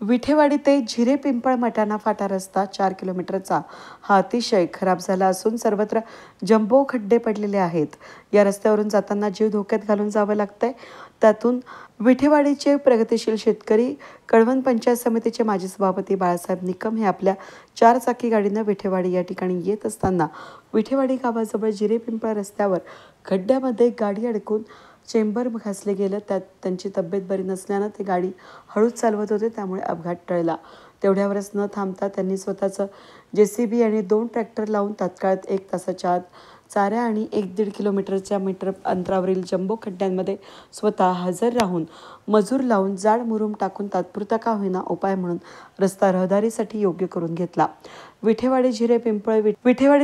विठेवाडी ते झिरे पिंपळ मटाणा फाटा रस्ता 4 किलोमीटरचा हा अतिशय खराब झाला असून सर्वत्र जंबो खड्डे पडलेले आहेत. या रस्त्यावरून जाताना जीव धोक्यात घालून जावं लागतंय. त्यातून विठेवाडीचे प्रगतिशील शेतकरी कळवण पंचायत समितीचे माजी सभापती बाळासाहेब निकम हे आपल्या 4 चाकी गाडीनं विठेवाडी या ठिकाणी येत असताना विठेवाडी गावाजवळ झिरे पिंपळ रस्त्यावर खड्ड्यामध्ये गाडी अडकून चेंबर घासले गेलं. त्यात त्यांची तब्येत बरी नसल्यानं ते गाडी हळूच चालवत होते, त्यामुळे अपघात टळला. तेवढ्यावरच न थांबता त्यांनी स्वतःचं JCB आणि 2 ट्रॅक्टर लावून तात्काळ 1 तासाच्या आत चाऱ्या आणि 1-1.5 किलोमीटरच्या मीटर अंतरावरील जंबो खड्ड्यांमध्ये स्वतः हजर राहून मजूर लावून जाड मुरूम टाकून तात्पुरता का होईना उपाय म्हणून रस्ता रहदारीसाठी योग्य करून घेतला. विठेवाडी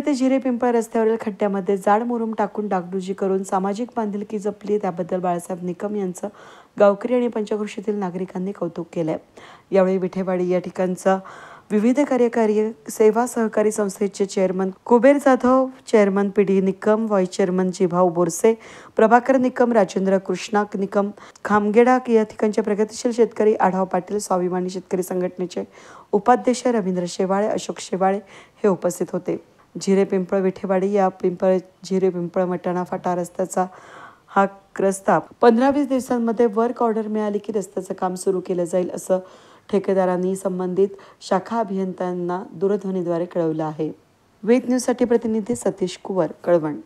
ते झिरे पिंपळ रस्त्यावरील खड्ड्यामध्ये जाड मुरूम टाकून डागडुजी करून सामाजिक बांधिलकी जपली. त्याबद्दल बाळासाहेब निकम यांचं गावकरी आणि पंचक्रोशीतील नागरिकांनी कौतुक केलंय. यावेळी विठेवाडी या ठिकाणचा विविध कार्यकारी सेवा सहकारी संस्थेचे chairman Kuber Jadhav, chairman PD Nikam, vice chairman Jibhau Borse, Prabhakar Nikam, Rajendra Krishna Nikam, Khamgeda या ठिकाणचे प्रगतिशील शेतकरी आढाव पाटील, स्वाभिमानी शेतकरी संघटनेचे उपाध्यक्ष रवींद्र शेवाळे, अशोक शेवाळे हे उपस्थित होते. झिरे पिंपळ विठेवाडी या झिरे पिंपळ मटाणा फाटा रस्त्याचा हा रस्ता 15-20 दिवसांमध्ये वर्क ऑर्डर मिळाली की रस्त्याचं काम सुरू केलं जाईल असं ठेकेदारांनी संबंधित शाखा अभियंत्यांना दूरध्वनीद्वारे कळवलं आहे. वेद न्यूजसाठी प्रतिनिधी सतीश कुवर, कळवण.